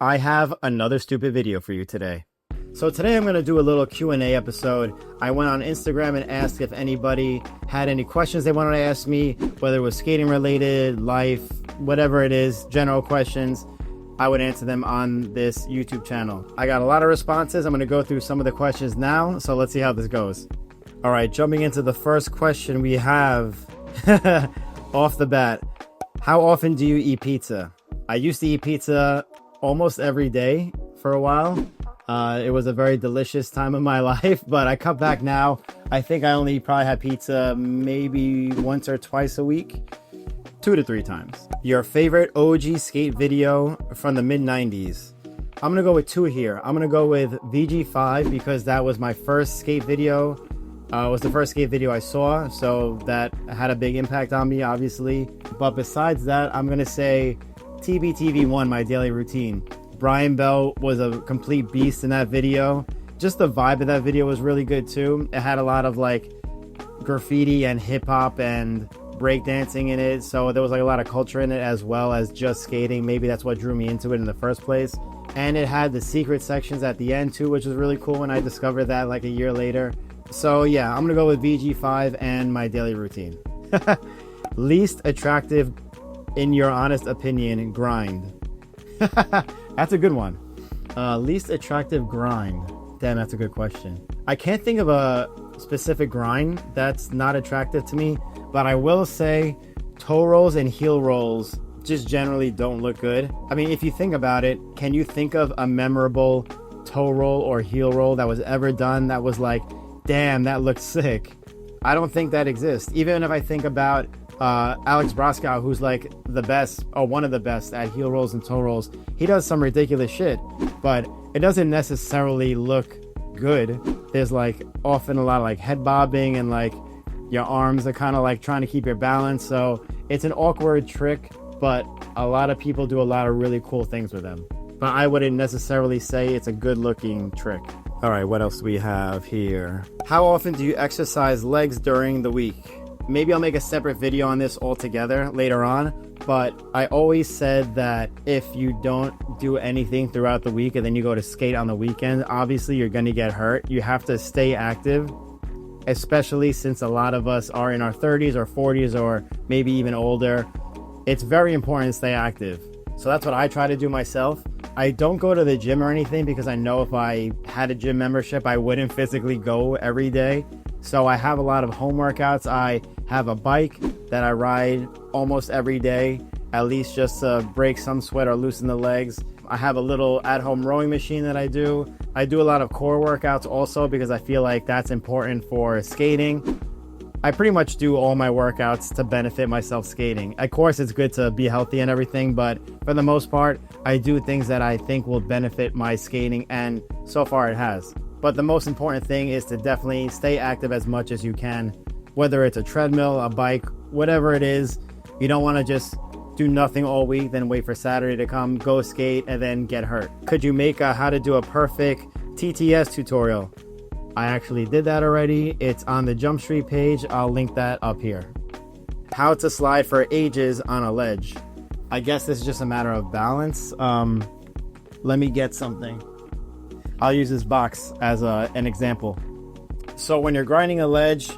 I have another stupid video for you today. So today I'm going to do a little Q&A episode. I went on Instagram and asked if anybody had any questions they wanted to ask me, whether it was skating related, life, whatever it is, general questions. I would answer them on this YouTube channel. I got a lot of responses. I'm going to go through some of the questions now, so let's see how this goes. All right, jumping into the first question we have off the bat. How often do you eat pizza? I used to eat pizza almost every day for a while. It was a very delicious time of my life, but I cut back now. I think I only probably have pizza maybe once or twice a week, 2 to 3 times. Your favorite OG skate video from the mid-90s? I'm gonna go with 2 here. I'm gonna go with VG5 because that was my first skate video. It was the first skate video I saw, so that had a big impact on me, obviously. But besides that, I'm gonna say TBTV1, my daily routine. Brian Bell was a complete beast in that video. Just the vibe of that video was really good too. It had a lot of like graffiti and hip hop and breakdancing in it, so there was like a lot of culture in it as well as just skating. Maybe that's what drew me into it in the first place. And it had the secret sections at the end too, which was really cool when I discovered that like a year later. So yeah, I'm gonna go with VG5 and my daily routine. Least attractive, in your honest opinion, grind. That's a good one. Least attractive grind. Damn, that's a good question. I can't think of a specific grind that's not attractive to me, but I will say toe rolls and heel rolls just generally don't look good. I mean, if you think about it, can you think of a memorable toe roll or heel roll that was ever done that was like, damn, that looks sick? I don't think that exists. Even if I think about Alex Broskow, who's like the best or one of the best at heel rolls and toe rolls, he does some ridiculous shit, but it doesn't necessarily look good. There's like often a lot of like head bobbing and like your arms are kind of like trying to keep your balance, so it's an awkward trick, but a lot of people do a lot of really cool things with them. But I wouldn't necessarily say it's a good looking trick. All right, what else do we have here? How often do you exercise legs during the week? Maybe I'll make a separate video on this altogether later on, but I always said that if you don't do anything throughout the week and then you go to skate on the weekend, obviously you're going to get hurt. You have to stay active, especially since a lot of us are in our 30s or 40s or maybe even older. It's very important to stay active. So that's what I try to do myself. I don't go to the gym or anything because I know if I had a gym membership, I wouldn't physically go every day. So I have a lot of home workouts. I have a bike that I ride almost every day, at least just to break some sweat or loosen the legs. I have a little at-home rowing machine that I do. I do a lot of core workouts also because I feel like that's important for skating. I pretty much do all my workouts to benefit myself skating. Of course, it's good to be healthy and everything, but for the most part, I do things that I think will benefit my skating, and so far it has. But the most important thing is to definitely stay active as much as you can, whether it's a treadmill, a bike, whatever it is. You don't want to just do nothing all week, then wait for Saturday to come, go skate, and then get hurt. Could you make a how to do a perfect TTS tutorial? I actually did that already. It's on the Jump Street page. I'll link that up here. How to slide for ages on a ledge. I guess this is just a matter of balance. Let me get something. I'll use this box as an example. So when you're grinding a ledge,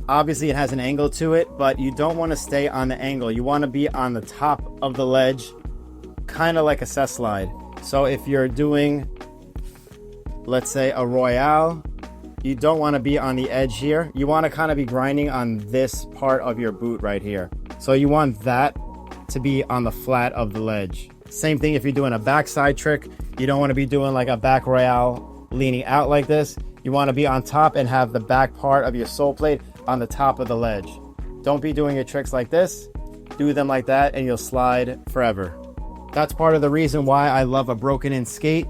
obviously it has an angle to it, but you don't want to stay on the angle. You want to be on the top of the ledge, kind of like a cess slide. So if you're doing, let's say, a Royale, you don't want to be on the edge here. You want to kind of be grinding on this part of your boot right here. So you want that to be on the flat of the ledge. Same thing if you're doing a backside trick. You don't want to be doing like a back Royale leaning out like this. You want to be on top and have the back part of your sole plate on the top of the ledge. Don't be doing your tricks like this. Do them like that and you'll slide forever. That's part of the reason why I love a broken in skate,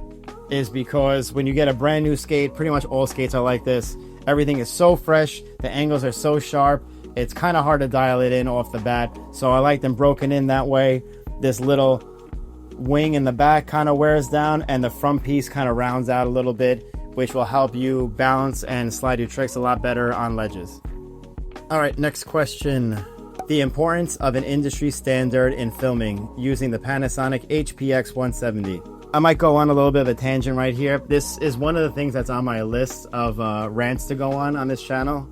is because when you get a brand new skate, pretty much all skates are like this. Everything is so fresh, the angles are so sharp, it's kind of hard to dial it in off the bat. So I like them broken in that way. This little wing in the back kind of wears down and the front piece kind of rounds out a little bit, which will help you balance and slide your tricks a lot better on ledges. All right, next question. The importance of an industry standard in filming using the Panasonic HPX 170. I might go on a little bit of a tangent right here. This is one of the things that's on my list of rants to go on this channel.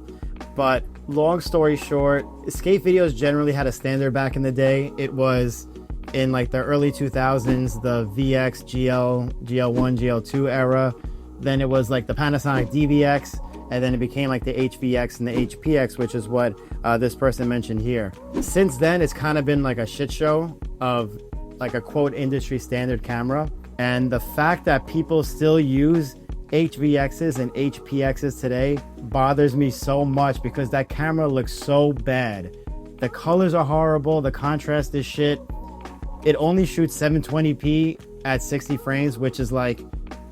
But long story short, skate videos generally had a standard back in the day. It was in like the early 2000s, the VX, GL, GL1, GL2 era. Then it was like the Panasonic DVX, and then it became like the HVX and the HPX, which is what this person mentioned here. Since then, it's kind of been like a shit show of like a quote industry standard camera. And the fact that people still use HVXs and HPXs today bothers me so much, because that camera looks so bad. The colors are horrible, the contrast is shit. It only shoots 720p at 60 frames, which is like,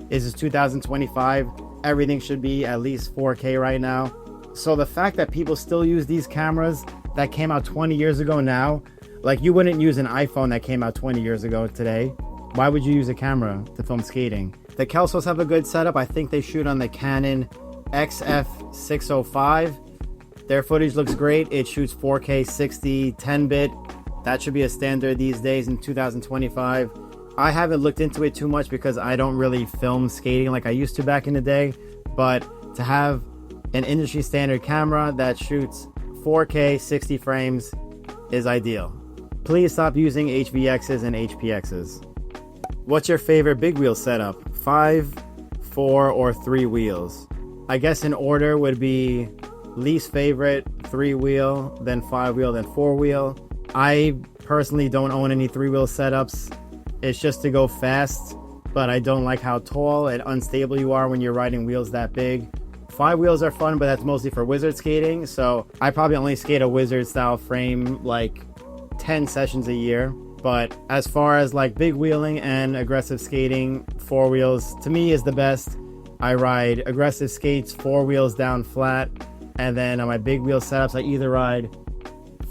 this is 2025. Everything should be at least 4K right now. So the fact that people still use these cameras that came out 20 years ago now, like you wouldn't use an iPhone that came out 20 years ago today. Why would you use a camera to film skating? The Kelsos have a good setup. I think they shoot on the Canon XF605. Their footage looks great. It shoots 4K 60, 10-bit. That should be a standard these days in 2025. I haven't looked into it too much because I don't really film skating like I used to back in the day. But to have an industry standard camera that shoots 4K 60 frames is ideal. Please stop using HVXs and HPXs. What's your favorite big wheel setup? 5, 4, or 3 wheels? I guess in order would be least favorite 3 wheel, then 5 wheel, then 4 wheel. I personally don't own any 3 wheel setups. It's just to go fast, but I don't like how tall and unstable you are when you're riding wheels that big. 5 wheels are fun, but that's mostly for wizard skating, so I probably only skate a wizard style frame like 10 sessions a year. But as far as like big wheeling and aggressive skating, 4 wheels to me is the best. I ride aggressive skates 4 wheels down flat, and then on my big wheel setups I either ride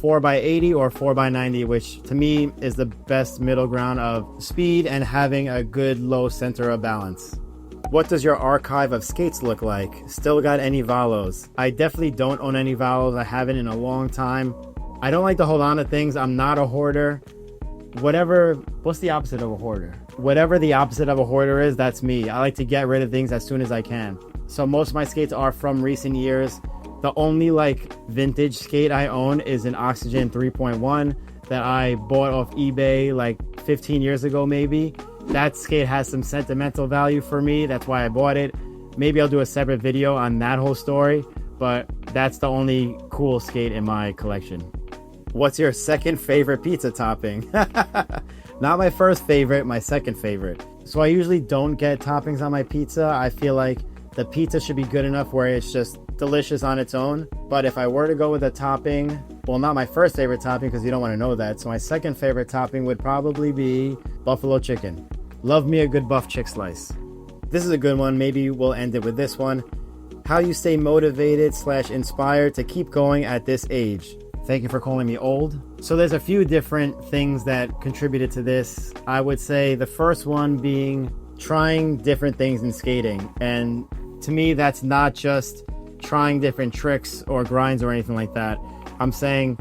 4x80 or 4x90, which to me is the best middle ground of speed and having a good low center of balance. What does your archive of skates look like? Still got any Valos? I definitely don't own any Valos. I haven't in a long time. I don't like to hold on to things. I'm not a hoarder. What's the opposite of a hoarder? Whatever the opposite of a hoarder is, that's me. I like to get rid of things as soon as I can. So most of my skates are from recent years. The only like vintage skate I own is an Oxygen 3.1 that I bought off eBay like 15 years ago maybe. That skate has some sentimental value for me. That's why I bought it. Maybe I'll do a separate video on that whole story, but that's the only cool skate in my collection. What's your second favorite pizza topping? Not my first favorite, my second favorite. So I usually don't get toppings on my pizza. I feel like the pizza should be good enough where it's just delicious on its own. But if I were to go with a topping, well, not my first favorite topping because you don't want to know that. So my second favorite topping would probably be buffalo chicken. Love me a good buff chick slice. This is a good one. Maybe we'll end it with this one. How you stay motivated / inspired to keep going at this age? Thank you for calling me old. So there's a few different things that contributed to this. I would say the first one being trying different things in skating. And to me, that's not just trying different tricks or grinds or anything like that. I'm saying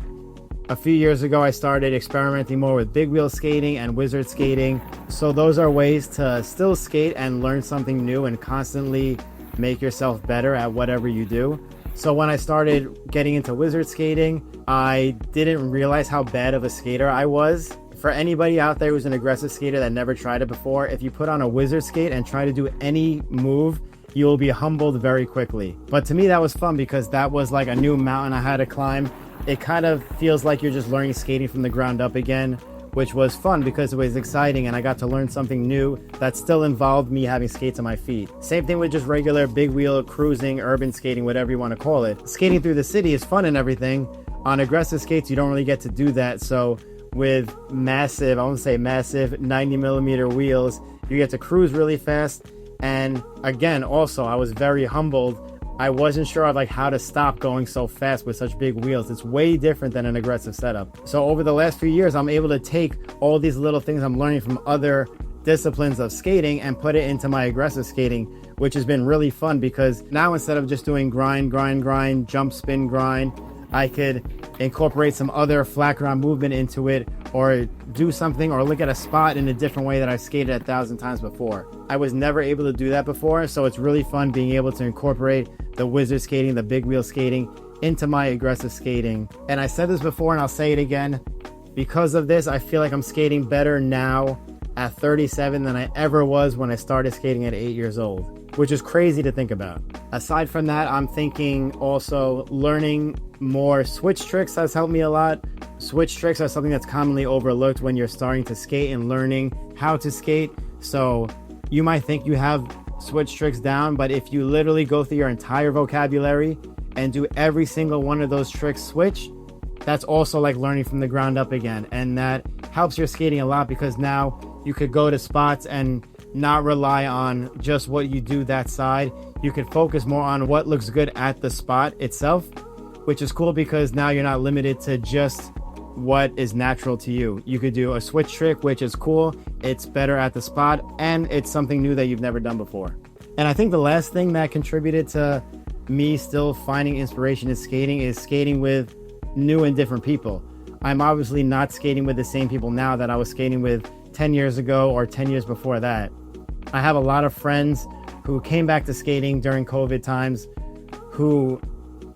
a few years ago, I started experimenting more with big wheel skating and wizard skating. So those are ways to still skate and learn something new and constantly make yourself better at whatever you do. So when I started getting into wizard skating, I didn't realize how bad of a skater I was. For anybody out there who's an aggressive skater that never tried it before, if you put on a wizard skate and try to do any move, you will be humbled very quickly. But to me, that was fun because that was like a new mountain I had to climb. It kind of feels like you're just learning skating from the ground up again, which was fun because it was exciting and I got to learn something new that still involved me having skates on my feet. Same thing with just regular big wheel cruising, urban skating, whatever you want to call it. Skating through the city is fun and everything. On aggressive skates, you don't really get to do that. So with massive, I won't say massive, 90mm wheels, you get to cruise really fast. And again, also, I was very humbled. I wasn't sure of like how to stop going so fast with such big wheels. It's way different than an aggressive setup. So over the last few years, I'm able to take all these little things I'm learning from other disciplines of skating and put it into my aggressive skating, which has been really fun because now instead of just doing grind, jump, spin, grind, I could incorporate some other flat ground movement into it, or do something or look at a spot in a different way that I've skated 1,000 times before. I was never able to do that before, so it's really fun being able to incorporate the wizard skating, the big wheel skating into my aggressive skating. And I said this before and I'll say it again, because of this, I feel like I'm skating better now at 37 than I ever was when I started skating at 8 years old, which is crazy to think about. Aside from that, I'm thinking also learning more switch tricks has helped me a lot. Switch tricks are something that's commonly overlooked when you're starting to skate and learning how to skate. So you might think you have switch tricks down, but if you literally go through your entire vocabulary and do every single one of those tricks switch, that's also like learning from the ground up again. And that helps your skating a lot, because now you could go to spots and not rely on just what you do that side. You could focus more on what looks good at the spot itself, which is cool because now you're not limited to just what is natural to you. You could do a switch trick, which is cool. It's better at the spot and it's something new that you've never done before. And I think the last thing that contributed to me still finding inspiration in skating is skating with new and different people. I'm obviously not skating with the same people now that I was skating with 10 years ago or 10 years before that. I have a lot of friends who came back to skating during COVID times who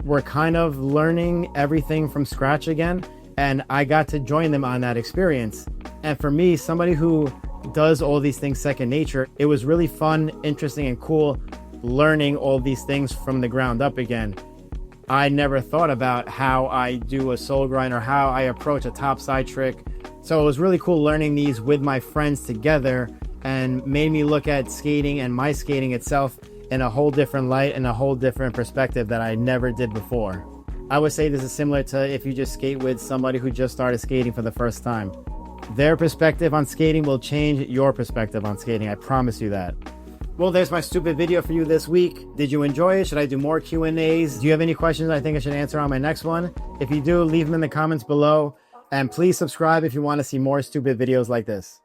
were kind of learning everything from scratch again, and I got to join them on that experience. And for me, somebody who does all these things second nature, it was really fun, interesting, and cool learning all these things from the ground up again. I never thought about how I do a soul grind or how I approach a top side trick. So it was really cool learning these with my friends together, and made me look at skating and my skating itself in a whole different light and a whole different perspective that I never did before. I would say this is similar to if you just skate with somebody who just started skating for the first time. Their perspective on skating will change your perspective on skating. I promise you that. Well, there's my stupid video for you this week. Did you enjoy it? Should I do more Q&As? Do you have any questions I think I should answer on my next one? If you do, leave them in the comments below. And please subscribe if you want to see more stupid videos like this.